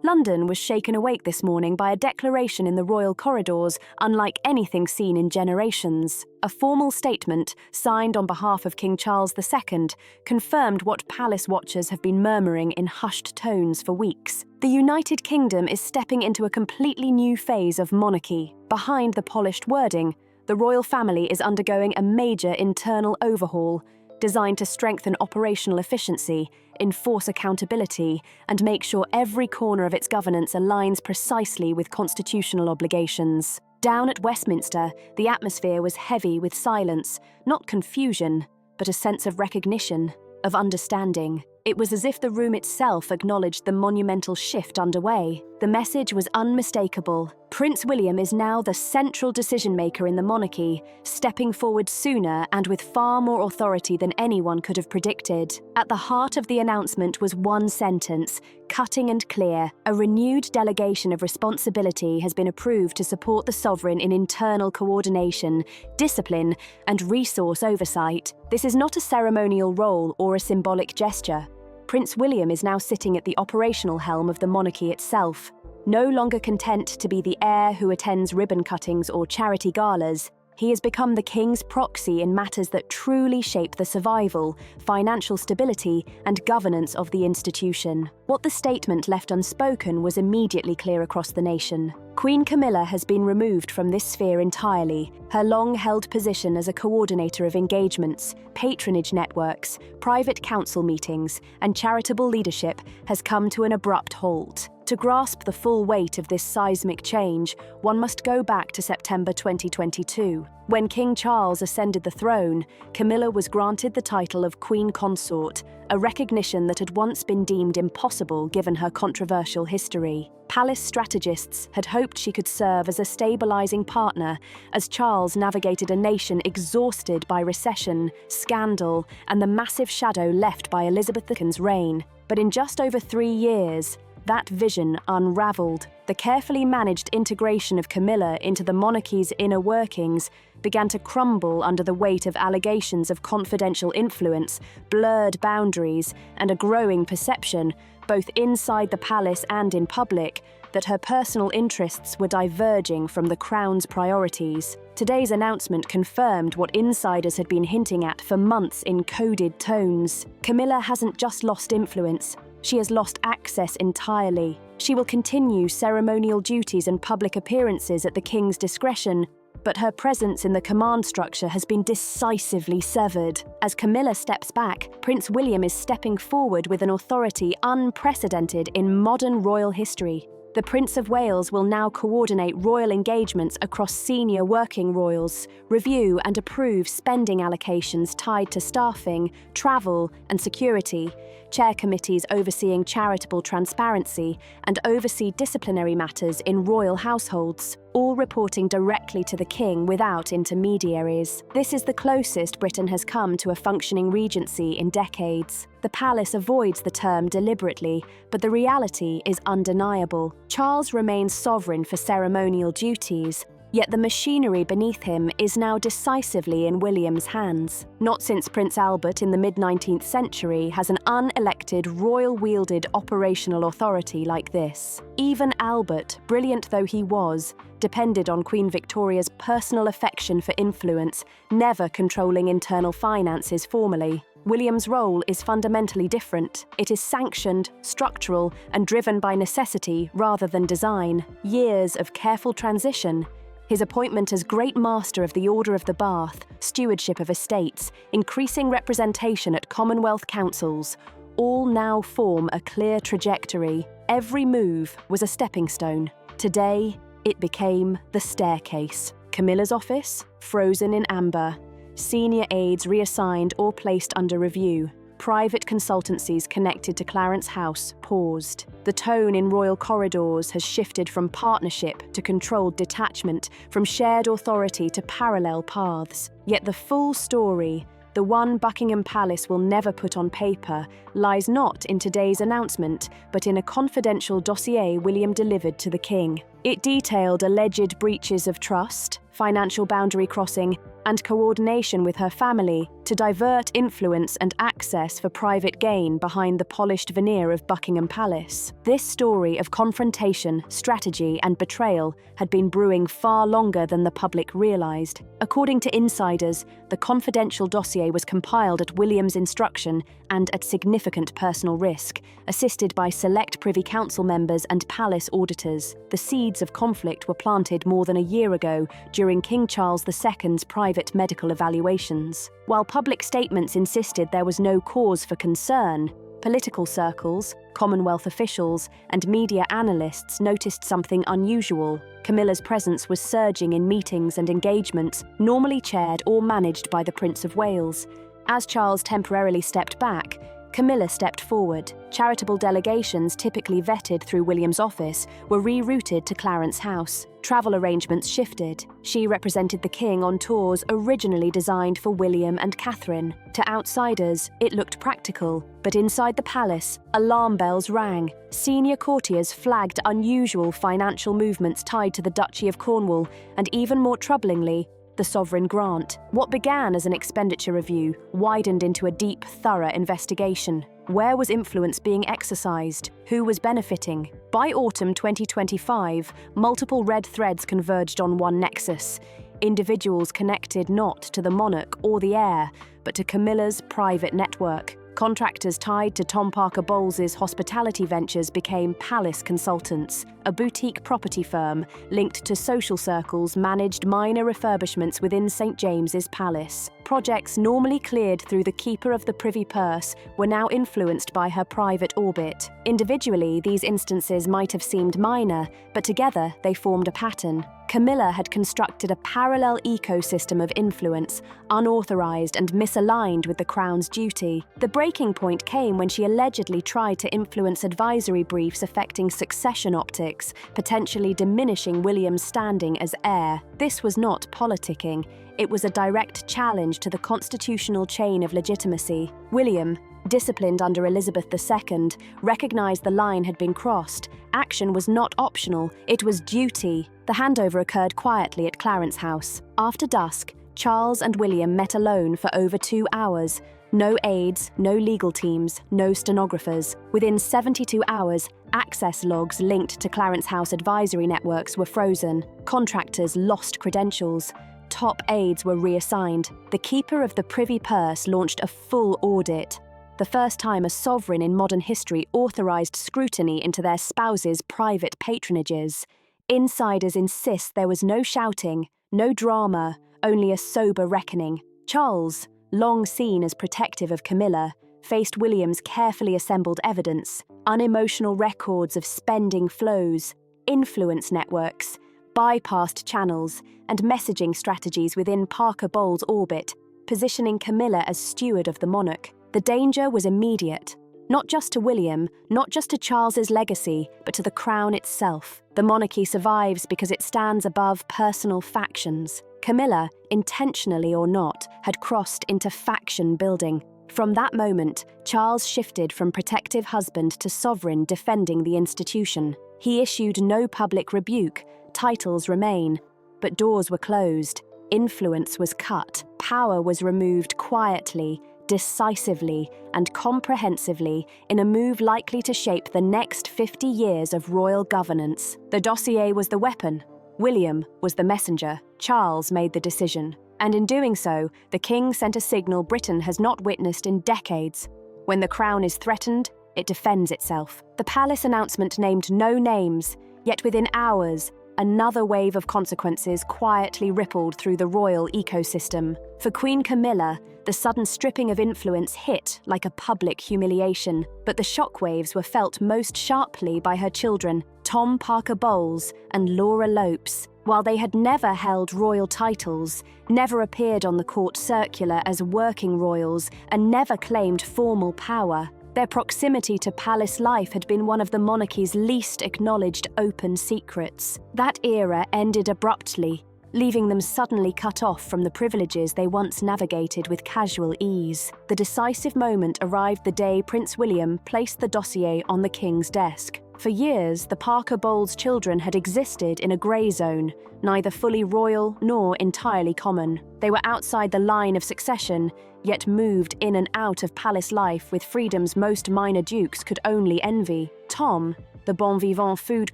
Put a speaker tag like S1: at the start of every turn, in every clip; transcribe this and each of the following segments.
S1: London was shaken awake this morning by a declaration in the royal corridors unlike anything seen in generations. A formal statement, signed on behalf of King Charles II, confirmed what palace watchers have been murmuring in hushed tones for weeks. The United Kingdom is stepping into a completely new phase of monarchy. Behind the polished wording, the royal family is undergoing a major internal overhaul, designed to strengthen operational efficiency, enforce accountability, and make sure every corner of its governance aligns precisely with constitutional obligations. Down at Westminster, the atmosphere was heavy with silence, not confusion, but a sense of recognition, of understanding. It was as if the room itself acknowledged the monumental shift underway. The message was unmistakable. Prince William is now the central decision-maker in the monarchy, stepping forward sooner and with far more authority than anyone could have predicted. At the heart of the announcement was one sentence, cutting and clear: a renewed delegation of responsibility has been approved to support the sovereign in internal coordination, discipline, and resource oversight. This is not a ceremonial role or a symbolic gesture. Prince William is now sitting at the operational helm of the monarchy itself. No longer content to be the heir who attends ribbon cuttings or charity galas, he has become the king's proxy in matters that truly shape the survival, financial stability, and governance of the institution. What the statement left unspoken was immediately clear across the nation. Queen Camilla has been removed from this sphere entirely. Her long-held position as a coordinator of engagements, patronage networks, private council meetings, and charitable leadership has come to an abrupt halt. To grasp the full weight of this seismic change, one must go back to September 2022. When King Charles ascended the throne, Camilla was granted the title of Queen Consort, a recognition that had once been deemed impossible given her controversial history. Palace strategists had hoped she could serve as a stabilizing partner as Charles navigated a nation exhausted by recession, scandal, and the massive shadow left by Elizabeth II's reign. But in just over 3 years, that vision unraveled. The carefully managed integration of Camilla into the monarchy's inner workings began to crumble under the weight of allegations of confidential influence, blurred boundaries, and a growing perception, both inside the palace and in public, that her personal interests were diverging from the crown's priorities. Today's announcement confirmed what insiders had been hinting at for months in coded tones. Camilla hasn't just lost influence, she has lost access entirely. She will continue ceremonial duties and public appearances at the king's discretion, but her presence in the command structure has been decisively severed. As Camilla steps back, Prince William is stepping forward with an authority unprecedented in modern royal history. The Prince of Wales will now coordinate royal engagements across senior working royals, review and approve spending allocations tied to staffing, travel, and security, chair committees overseeing charitable transparency, and oversee disciplinary matters in royal households, all reporting directly to the king without intermediaries. This is the closest Britain has come to a functioning regency in decades. The palace avoids the term deliberately, but the reality is undeniable. Charles remains sovereign for ceremonial duties, yet the machinery beneath him is now decisively in William's hands. Not since Prince Albert in the mid-19th century has an unelected, royal-wielded operational authority like this. Even Albert, brilliant though he was, depended on Queen Victoria's personal affection for influence, never controlling internal finances formally. William's role is fundamentally different. It is sanctioned, structural, and driven by necessity rather than design. Years of careful transition, his appointment as Great Master of the Order of the Bath, stewardship of estates, increasing representation at Commonwealth councils, all now form a clear trajectory. Every move was a stepping stone. Today, it became the staircase. Camilla's office, frozen in amber. Senior aides reassigned or placed under review. Private consultancies connected to Clarence House paused. The tone in royal corridors has shifted from partnership to controlled detachment, from shared authority to parallel paths. Yet the full story, the one Buckingham Palace will never put on paper, lies not in today's announcement, but in a confidential dossier William delivered to the king. It detailed alleged breaches of trust, financial boundary crossing, and coordination with her family to divert influence and access for private gain behind the polished veneer of Buckingham Palace. This story of confrontation, strategy, and betrayal had been brewing far longer than the public realized. According to insiders, the confidential dossier was compiled at William's instruction and at significant personal risk, assisted by select Privy Council members and palace auditors. The seeds of conflict were planted more than a year ago during King Charles II's private medical evaluations. While public statements insisted there was no cause for concern, political circles, Commonwealth officials, and media analysts noticed something unusual. Camilla's presence was surging in meetings and engagements normally chaired or managed by the Prince of Wales. As Charles temporarily stepped back, Camilla stepped forward. Charitable delegations, typically vetted through William's office, were rerouted to Clarence House. Travel arrangements shifted. She represented the king on tours originally designed for William and Catherine. To outsiders, it looked practical, but inside the palace, alarm bells rang. Senior courtiers flagged unusual financial movements tied to the Duchy of Cornwall, and even more troublingly, the sovereign grant. What began as an expenditure review widened into a deep, thorough investigation. Where was influence being exercised? Who was benefiting? By autumn 2025, multiple red threads converged on one nexus. Individuals connected not to the monarch or the heir, but to Camilla's private network. Contractors tied to Tom Parker Bowles's hospitality ventures became Palace Consultants, a boutique property firm linked to social circles managed minor refurbishments within St. James's Palace. Projects normally cleared through the keeper of the privy purse were now influenced by her private orbit. Individually, these instances might have seemed minor, but together they formed a pattern. Camilla had constructed a parallel ecosystem of influence, unauthorized and misaligned with the Crown's duty. The breaking point came when she allegedly tried to influence advisory briefs affecting succession optics, potentially diminishing William's standing as heir. This was not politicking. It was a direct challenge to the constitutional chain of legitimacy. William, disciplined under Elizabeth II, recognized the line had been crossed. Action was not optional, it was duty. The handover occurred quietly at Clarence House. After dusk, Charles and William met alone for over 2 hours. No aides, no legal teams, no stenographers. Within 72 hours, access logs linked to Clarence House advisory networks were frozen. Contractors lost credentials. Top aides were reassigned. The keeper of the privy purse launched a full audit. The first time a sovereign in modern history authorized scrutiny into their spouses' private patronages. Insiders insist there was no shouting, no drama, only a sober reckoning. Charles, long seen as protective of Camilla, faced William's carefully assembled evidence, unemotional records of spending flows, influence networks, bypassed channels, and messaging strategies within Parker Bowles' orbit, positioning Camilla as steward of the monarch. The danger was immediate, not just to William, not just to Charles's legacy, but to the crown itself. The monarchy survives because it stands above personal factions. Camilla, intentionally or not, had crossed into faction building. From that moment, Charles shifted from protective husband to sovereign defending the institution. He issued no public rebuke. Titles remain, but doors were closed. Influence was cut. Power was removed quietly, decisively, and comprehensively in a move likely to shape the next 50 years of royal governance. The dossier was the weapon. William was the messenger. Charles made the decision. And in doing so, the king sent a signal Britain has not witnessed in decades. When the crown is threatened, it defends itself. The palace announcement named no names, yet within hours, another wave of consequences quietly rippled through the royal ecosystem. For Queen Camilla, the sudden stripping of influence hit like a public humiliation, but the shockwaves were felt most sharply by her children, Tom Parker Bowles and Laura Lopes. While they had never held royal titles, never appeared on the court circular as working royals, and never claimed formal power, their proximity to palace life had been one of the monarchy's least acknowledged open secrets. That era ended abruptly, leaving them suddenly cut off from the privileges they once navigated with casual ease. The decisive moment arrived the day Prince William placed the dossier on the king's desk. For years, the Parker Bowles children had existed in a grey zone, neither fully royal nor entirely common. They were outside the line of succession, yet moved in and out of palace life with freedoms most minor dukes could only envy. Tom, the bon vivant food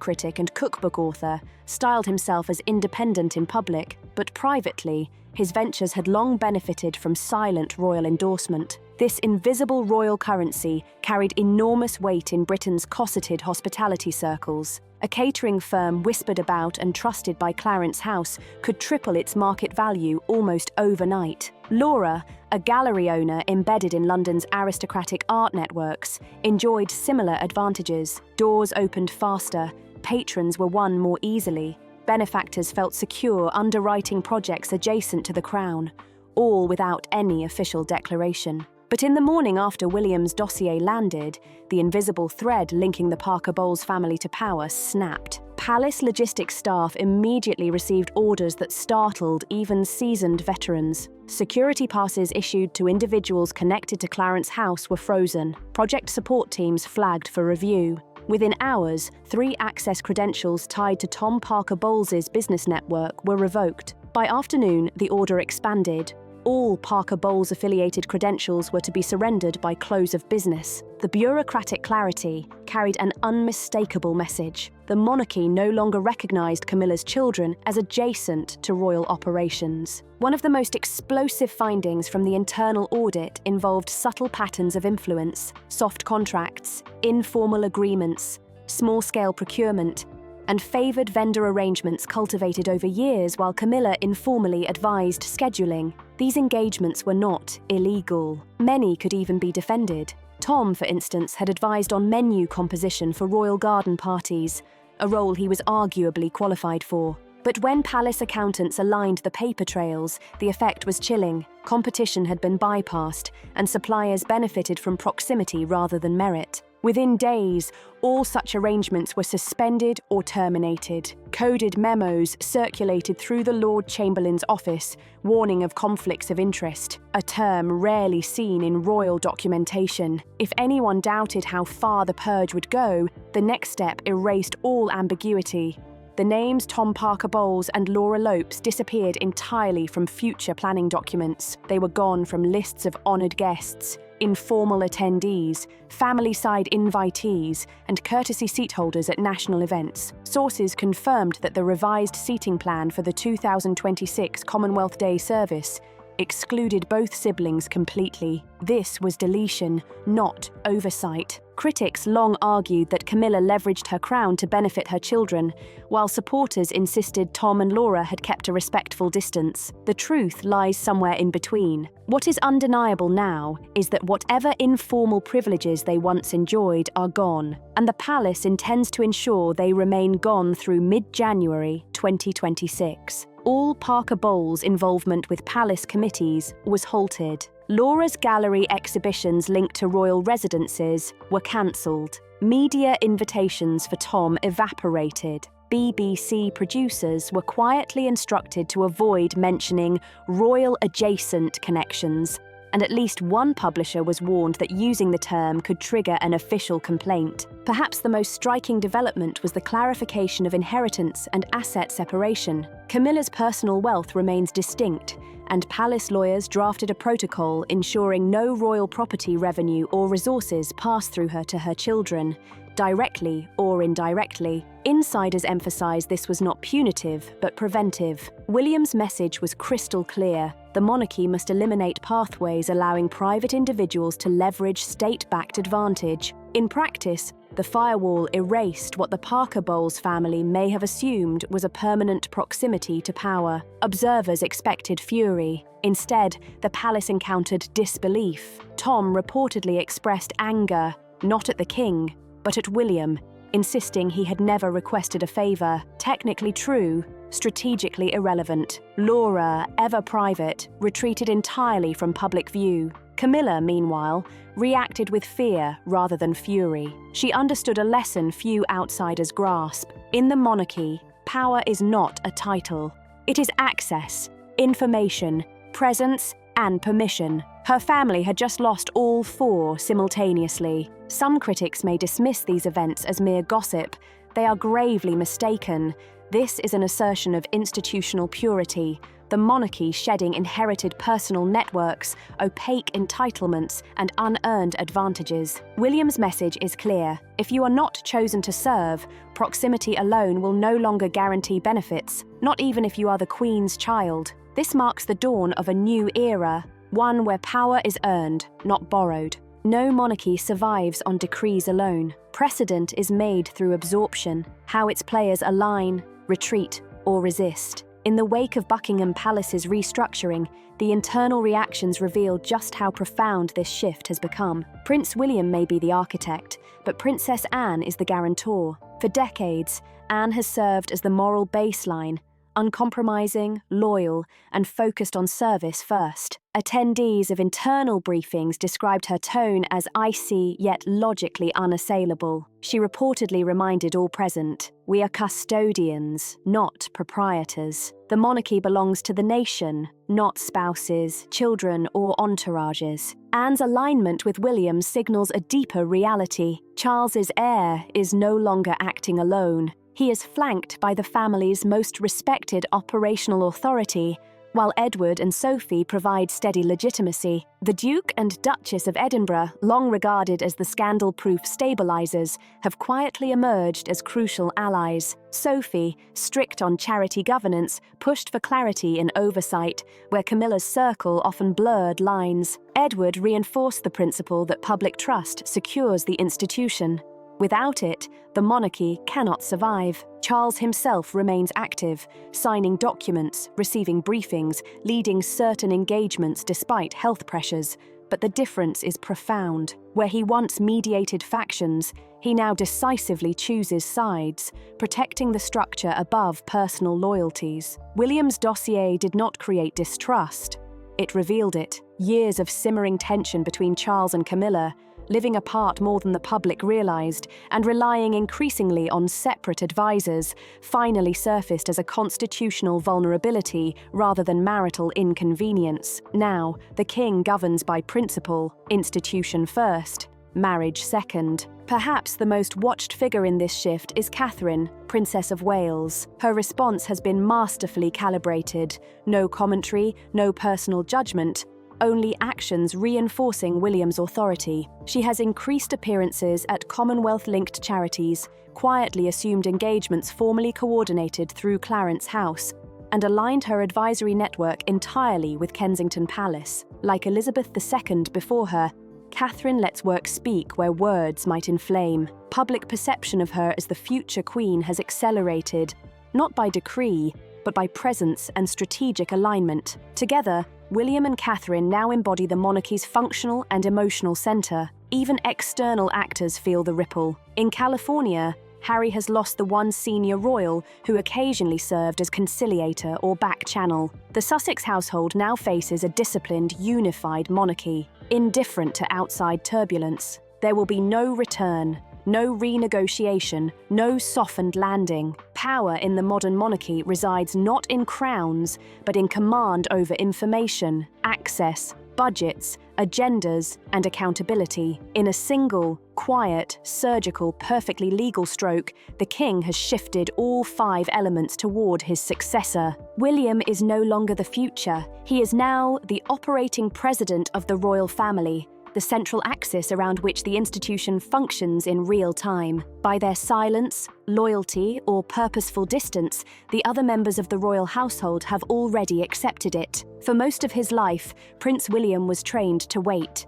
S1: critic and cookbook author, styled himself as independent in public, but privately, his ventures had long benefited from silent royal endorsement. This invisible royal currency carried enormous weight in Britain's cosseted hospitality circles. A catering firm whispered about and trusted by Clarence House could triple its market value almost overnight. Laura, a gallery owner embedded in London's aristocratic art networks, enjoyed similar advantages. Doors opened faster, patrons were won more easily. Benefactors felt secure underwriting projects adjacent to the crown, all without any official declaration. But in the morning after William's dossier landed, the invisible thread linking the Parker Bowles family to power snapped. Palace logistics staff immediately received orders that startled even seasoned veterans. Security passes issued to individuals connected to Clarence House were frozen. Project support teams flagged for review. Within hours, 3 access credentials tied to Tom Parker Bowles' business network were revoked. By afternoon, the order expanded. All Parker Bowles-affiliated credentials were to be surrendered by close of business. The bureaucratic clarity carried an unmistakable message. The monarchy no longer recognised Camilla's children as adjacent to royal operations. One of the most explosive findings from the internal audit involved subtle patterns of influence, soft contracts, informal agreements, small-scale procurement, and favoured vendor arrangements cultivated over years while Camilla informally advised scheduling. These engagements were not illegal. Many could even be defended. Tom, for instance, had advised on menu composition for royal garden parties, a role he was arguably qualified for. But when palace accountants aligned the paper trails, the effect was chilling. Competition had been bypassed, and suppliers benefited from proximity rather than merit. Within days, all such arrangements were suspended or terminated. Coded memos circulated through the Lord Chamberlain's office, warning of conflicts of interest, a term rarely seen in royal documentation. If anyone doubted how far the purge would go, the next step erased all ambiguity. The names Tom Parker Bowles and Laura Lopes disappeared entirely from future planning documents. They were gone from lists of honoured guests, informal attendees, family-side invitees, and courtesy seat holders at national events. Sources confirmed that the revised seating plan for the 2026 Commonwealth Day service excluded both siblings completely. This was deletion, not oversight. Critics long argued that Camilla leveraged her crown to benefit her children, while supporters insisted Tom and Laura had kept a respectful distance. The truth lies somewhere in between. What is undeniable now is that whatever informal privileges they once enjoyed are gone, and the palace intends to ensure they remain gone through mid-January 2026. All Parker Bowles' involvement with palace committees was halted. Laura's gallery exhibitions linked to royal residences were cancelled. Media invitations for Tom evaporated. BBC producers were quietly instructed to avoid mentioning royal-adjacent connections, and at least one publisher was warned that using the term could trigger an official complaint. Perhaps the most striking development was the clarification of inheritance and asset separation. Camilla's personal wealth remains distinct, and palace lawyers drafted a protocol ensuring no royal property revenue or resources pass through her to her children, directly or indirectly. Insiders emphasised this was not punitive, but preventive. William's message was crystal clear. The monarchy must eliminate pathways allowing private individuals to leverage state-backed advantage. In practice, the firewall erased what the Parker Bowles family may have assumed was a permanent proximity to power. Observers expected fury. Instead, the palace encountered disbelief. Tom reportedly expressed anger, not at the king, but at William, insisting he had never requested a favour. Technically true, strategically irrelevant. Laura, ever private, retreated entirely from public view. Camilla, meanwhile, reacted with fear rather than fury. She understood a lesson few outsiders grasp. In the monarchy, power is not a title. It is access, information, presence, and permission. Her family had just lost all four simultaneously. Some critics may dismiss these events as mere gossip. They are gravely mistaken. This is an assertion of institutional purity, the monarchy shedding inherited personal networks, opaque entitlements, and unearned advantages. William's message is clear. If you are not chosen to serve, proximity alone will no longer guarantee benefits, not even if you are the Queen's child. This marks the dawn of a new era, one where power is earned, not borrowed. No monarchy survives on decrees alone. Precedent is made through absorption, how its players align, retreat, or resist. In the wake of Buckingham Palace's restructuring, the internal reactions reveal just how profound this shift has become. Prince William may be the architect, but Princess Anne is the guarantor. For decades, Anne has served as the moral baseline, uncompromising, loyal, and focused on service first. Attendees of internal briefings described her tone as icy yet logically unassailable. She reportedly reminded all present, "We are custodians, not proprietors. The monarchy belongs to the nation, not spouses, children, or entourages." Anne's alignment with William signals a deeper reality. Charles's heir is no longer acting alone. He is flanked by the family's most respected operational authority, while Edward and Sophie provide steady legitimacy. The Duke and Duchess of Edinburgh, long regarded as the scandal-proof stabilizers, have quietly emerged as crucial allies. Sophie, strict on charity governance, pushed for clarity in oversight, where Camilla's circle often blurred lines. Edward reinforced the principle that public trust secures the institution. Without it, the monarchy cannot survive. Charles himself remains active, signing documents, receiving briefings, leading certain engagements despite health pressures. But the difference is profound. Where he once mediated factions, he now decisively chooses sides, protecting the structure above personal loyalties. William's dossier did not create distrust. It revealed it. Years of simmering tension between Charles and Camilla, living apart more than the public realized, and relying increasingly on separate advisors, finally surfaced as a constitutional vulnerability rather than marital inconvenience. Now, the king governs by principle, institution first, marriage second. Perhaps the most watched figure in this shift is Catherine, Princess of Wales. Her response has been masterfully calibrated. No commentary, no personal judgment, only actions reinforcing William's authority. She has increased appearances at Commonwealth-linked charities, quietly assumed engagements formally coordinated through Clarence House, and aligned her advisory network entirely with Kensington Palace. Like Elizabeth II before her, Catherine lets work speak where words might inflame. Public perception of her as the future queen has accelerated, not by decree, but by presence and strategic alignment. Together, William and Catherine now embody the monarchy's functional and emotional center. Even external actors feel the ripple. In California, Harry has lost the one senior royal who occasionally served as conciliator or back channel. The Sussex household now faces a disciplined, unified monarchy, indifferent to outside turbulence. There will be no return, no renegotiation, no softened landing. Power in the modern monarchy resides not in crowns, but in command over information, access, budgets, agendas, and accountability. In a single, quiet, surgical, perfectly legal stroke, the king has shifted all 5 elements toward his successor. William is no longer the future. He is now the operating president of the royal family, the central axis around which the institution functions in real time. By their silence, loyalty, or purposeful distance, the other members of the royal household have already accepted it. For most of his life, Prince William was trained to wait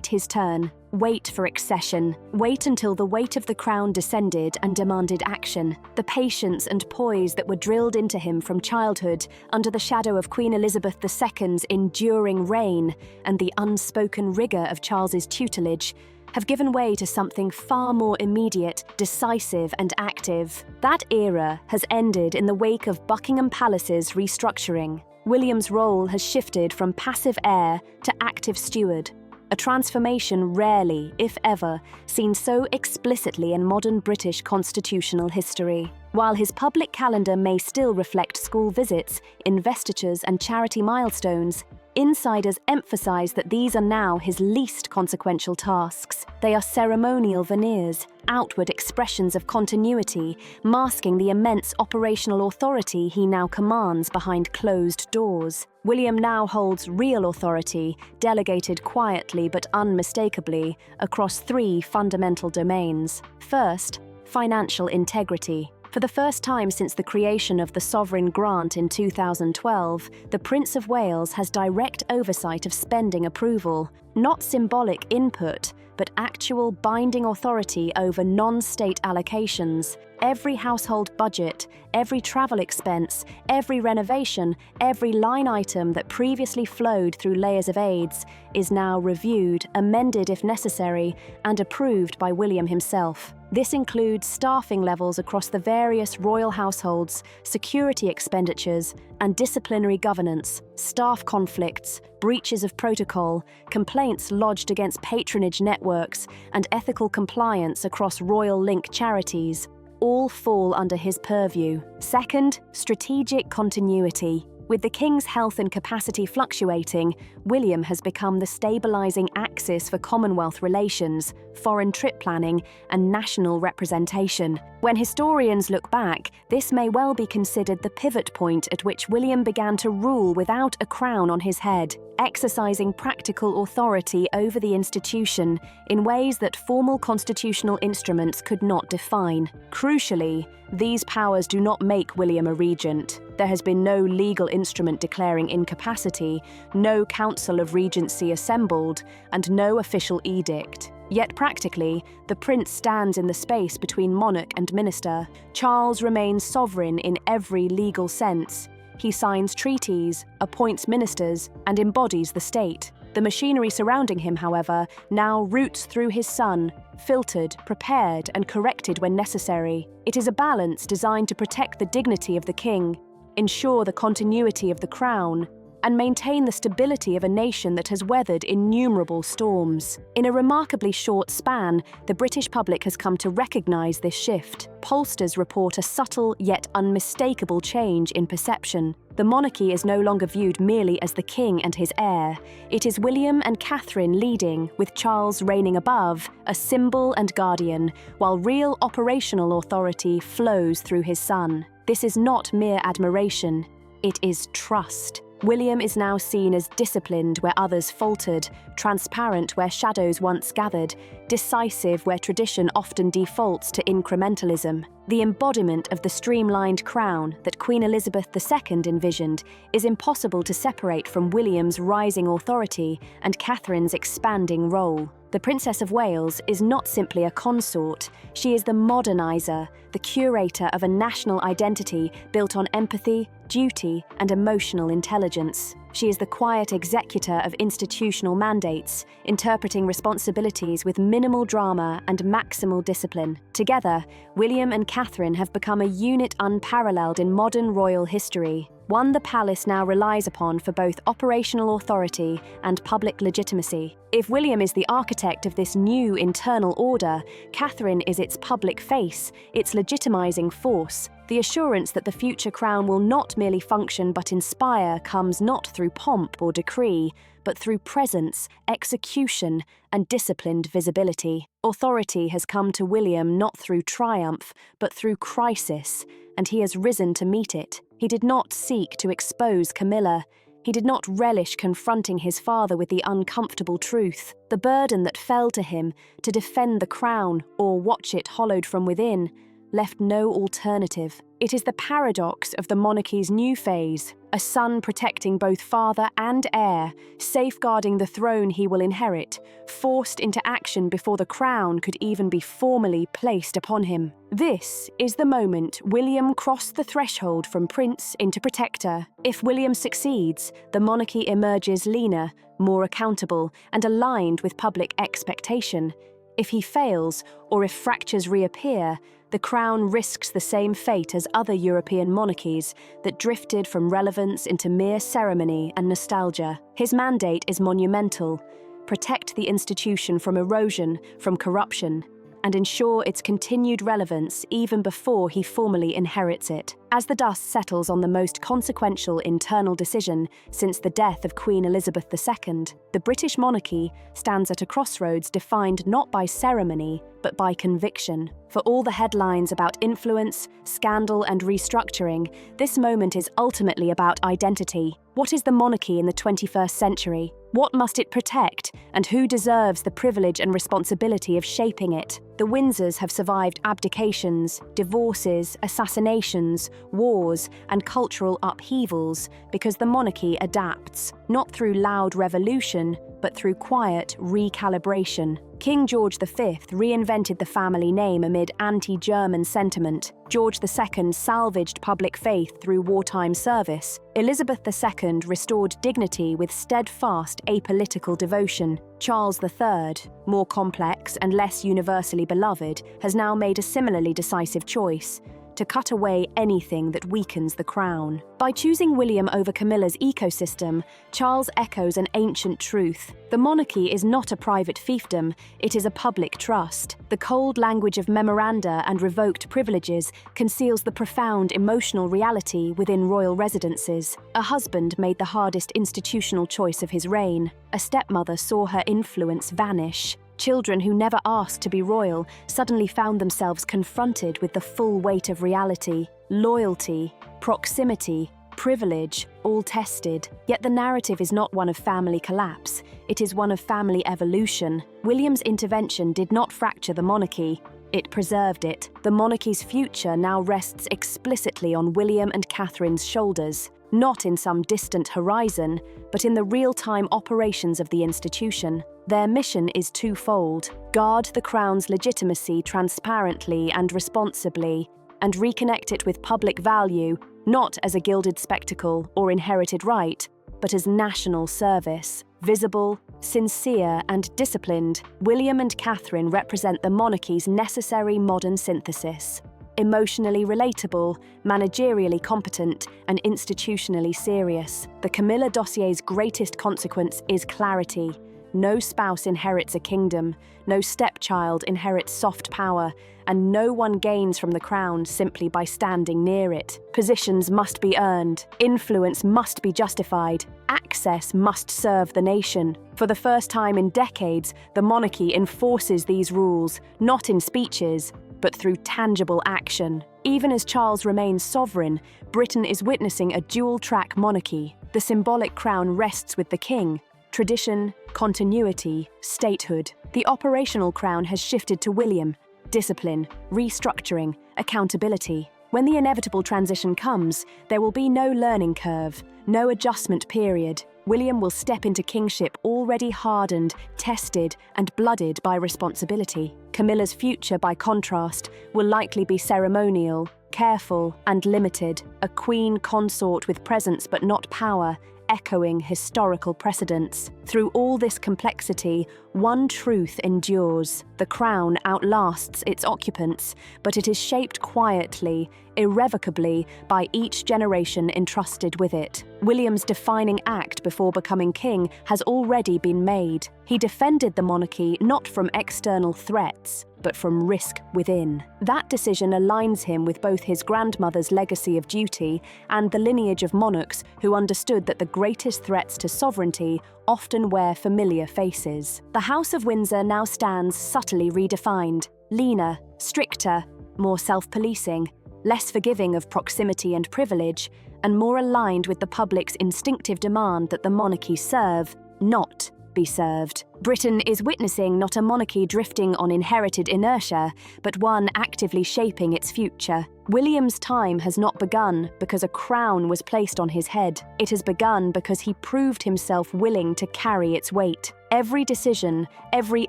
S1: his turn, wait for accession, wait until the weight of the crown descended and demanded action. The patience and poise that were drilled into him from childhood under the shadow of Queen Elizabeth II's enduring reign and the unspoken rigor of Charles's tutelage have given way to something far more immediate, decisive, and active. That era has ended in the wake of Buckingham Palace's restructuring. William's role has shifted from passive heir to active steward, a transformation rarely, if ever, seen so explicitly in modern British constitutional history. While his public calendar may still reflect school visits, investitures, and charity milestones, Insiders emphasize that these are now his least consequential tasks. They are ceremonial veneers, outward expressions of continuity, masking the immense operational authority he now commands behind closed doors. William now holds real authority, delegated quietly but unmistakably, across three fundamental domains. First, financial integrity. For the first time since the creation of the sovereign grant in 2012, the Prince of Wales has direct oversight of spending approval, not symbolic input, but actual binding authority over non-state allocations. Every household budget, every travel expense, every renovation, every line item that previously flowed through layers of aids is now reviewed, amended if necessary, and approved by William himself. This includes staffing levels across the various royal households, security expenditures, and disciplinary governance, staff conflicts, breaches of protocol, complaints lodged against patronage networks, and ethical compliance across royal link charities. All fall under his purview. Second, strategic continuity. With the king's health and capacity fluctuating, William has become the stabilizing axis for Commonwealth relations, foreign trip planning, and national representation. When historians look back, this may well be considered the pivot point at which William began to rule without a crown on his head, exercising practical authority over the institution in ways that formal constitutional instruments could not define. Crucially, these powers do not make William a regent. There has been no legal instrument declaring incapacity, no council of regency assembled, and no official edict. Yet practically, the prince stands in the space between monarch and minister. Charles remains sovereign in every legal sense. He signs treaties, appoints ministers, and embodies the state. The machinery surrounding him, however, now routes through his son, filtered, prepared, and corrected when necessary. It is a balance designed to protect the dignity of the king, ensure the continuity of the crown, and maintain the stability of a nation that has weathered innumerable storms. In a remarkably short span, the British public has come to recognise this shift. Pollsters report a subtle yet unmistakable change in perception. The monarchy is no longer viewed merely as the king and his heir. It is William and Catherine leading, with Charles reigning above, a symbol and guardian, while real operational authority flows through his son. This is not mere admiration, it is trust. William is now seen as disciplined where others faltered, transparent where shadows once gathered, decisive where tradition often defaults to incrementalism. The embodiment of the streamlined crown that Queen Elizabeth II envisioned is impossible to separate from William's rising authority and Catherine's expanding role. The Princess of Wales is not simply a consort, she is the modernizer, the curator of a national identity built on empathy, duty, and emotional intelligence. She is the quiet executor of institutional mandates, interpreting responsibilities with minimal drama and maximal discipline. Together, William and Catherine have become a unit unparalleled in modern royal history, one the palace now relies upon for both operational authority and public legitimacy. If William is the architect of this new internal order, Catherine is its public face, its legitimizing force. The assurance that the future crown will not merely function but inspire comes not through pomp or decree, but through presence, execution, and disciplined visibility. Authority has come to William not through triumph, but through crisis, and he has risen to meet it. He did not seek to expose Camilla. He did not relish confronting his father with the uncomfortable truth. The burden that fell to him to defend the crown or watch it hollowed from within left no alternative. It is the paradox of the monarchy's new phase, a son protecting both father and heir, safeguarding the throne he will inherit, forced into action before the crown could even be formally placed upon him. This is the moment William crossed the threshold from prince into protector. If William succeeds, the monarchy emerges leaner, more accountable, and aligned with public expectation. If he fails, or if fractures reappear, the crown risks the same fate as other European monarchies that drifted from relevance into mere ceremony and nostalgia. His mandate is monumental: protect the institution from erosion, from corruption, and ensure its continued relevance even before he formally inherits it. As the dust settles on the most consequential internal decision since the death of Queen Elizabeth II, the British monarchy stands at a crossroads defined not by ceremony, but by conviction. For all the headlines about influence, scandal, and restructuring, this moment is ultimately about identity. What is the monarchy in the 21st century? What must it protect, and who deserves the privilege and responsibility of shaping it? The Windsors have survived abdications, divorces, assassinations, wars, and cultural upheavals because the monarchy adapts, not through loud revolution, but through quiet recalibration. King George V reinvented the family name amid anti-German sentiment. George II salvaged public faith through wartime service. Elizabeth II restored dignity with steadfast apolitical devotion. Charles III, more complex and less universally beloved, has now made a similarly decisive choice: to cut away anything that weakens the crown. By choosing William over Camilla's ecosystem, Charles echoes an ancient truth. The monarchy is not a private fiefdom, it is a public trust. The cold language of memoranda and revoked privileges conceals the profound emotional reality within royal residences. A husband made the hardest institutional choice of his reign. A stepmother saw her influence vanish. Children who never asked to be royal suddenly found themselves confronted with the full weight of reality, loyalty, proximity, privilege, all tested. Yet the narrative is not one of family collapse, it is one of family evolution. William's intervention did not fracture the monarchy, it preserved it. The monarchy's future now rests explicitly on William and Catherine's shoulders, not in some distant horizon, but in the real-time operations of the institution. Their mission is twofold: guard the crown's legitimacy transparently and responsibly, and reconnect it with public value, not as a gilded spectacle or inherited right, but as national service. Visible, sincere, and disciplined, William and Catherine represent the monarchy's necessary modern synthesis. Emotionally relatable, managerially competent, and institutionally serious. The Camilla dossier's greatest consequence is clarity. No spouse inherits a kingdom, no stepchild inherits soft power, and no one gains from the crown simply by standing near it. Positions must be earned, influence must be justified, access must serve the nation. For the first time in decades, the monarchy enforces these rules, not in speeches, but through tangible action. Even as Charles remains sovereign, Britain is witnessing a dual-track monarchy. The symbolic crown rests with the king. Tradition, continuity, statehood. The operational crown has shifted to William. Discipline, restructuring, accountability. When the inevitable transition comes, there will be no learning curve, no adjustment period. William will step into kingship already hardened, tested, and blooded by responsibility. Camilla's future, by contrast, will likely be ceremonial, careful, and limited. A queen consort with presence but not power, echoing historical precedents. Through all this complexity, one truth endures: the crown outlasts its occupants, but it is shaped quietly, irrevocably, by each generation entrusted with it. William's defining act before becoming king has already been made. He defended the monarchy not from external threats, but from risk within. That decision aligns him with both his grandmother's legacy of duty and the lineage of monarchs who understood that the greatest threats to sovereignty often wear familiar faces. The House of Windsor now stands subtly redefined: leaner, stricter, more self-policing, less forgiving of proximity and privilege, and more aligned with the public's instinctive demand that the monarchy serve, not be served. Britain is witnessing not a monarchy drifting on inherited inertia, but one actively shaping its future. William's time has not begun because a crown was placed on his head. It has begun because he proved himself willing to carry its weight. Every decision, every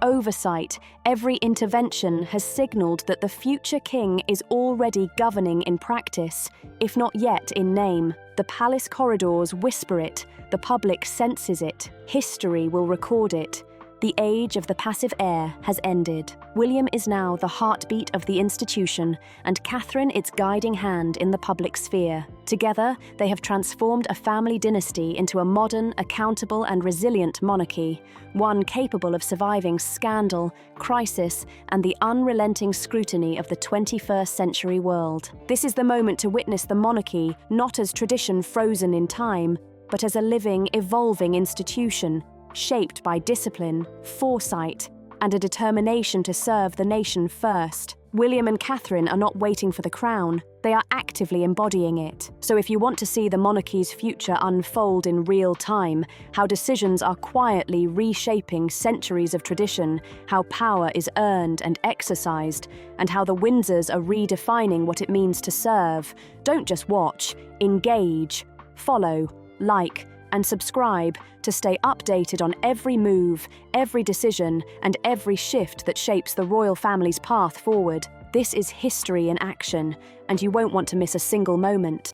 S1: oversight, every intervention has signaled that the future king is already governing in practice, if not yet in name. The palace corridors whisper it, the public senses it, history will record it. The age of the passive heir has ended. William is now the heartbeat of the institution, and Catherine its guiding hand in the public sphere. Together, they have transformed a family dynasty into a modern, accountable, and resilient monarchy, one capable of surviving scandal, crisis, and the unrelenting scrutiny of the 21st century world. This is the moment to witness the monarchy not as tradition frozen in time, but as a living, evolving institution, shaped by discipline, foresight, and a determination to serve the nation first. William and Catherine are not waiting for the crown, they are actively embodying it. So if you want to see the monarchy's future unfold in real time, how decisions are quietly reshaping centuries of tradition, how power is earned and exercised, and how the Windsors are redefining what it means to serve, don't just watch, engage, follow, like, and subscribe to stay updated on every move, every decision, and every shift that shapes the royal family's path forward. This is history in action, and you won't want to miss a single moment.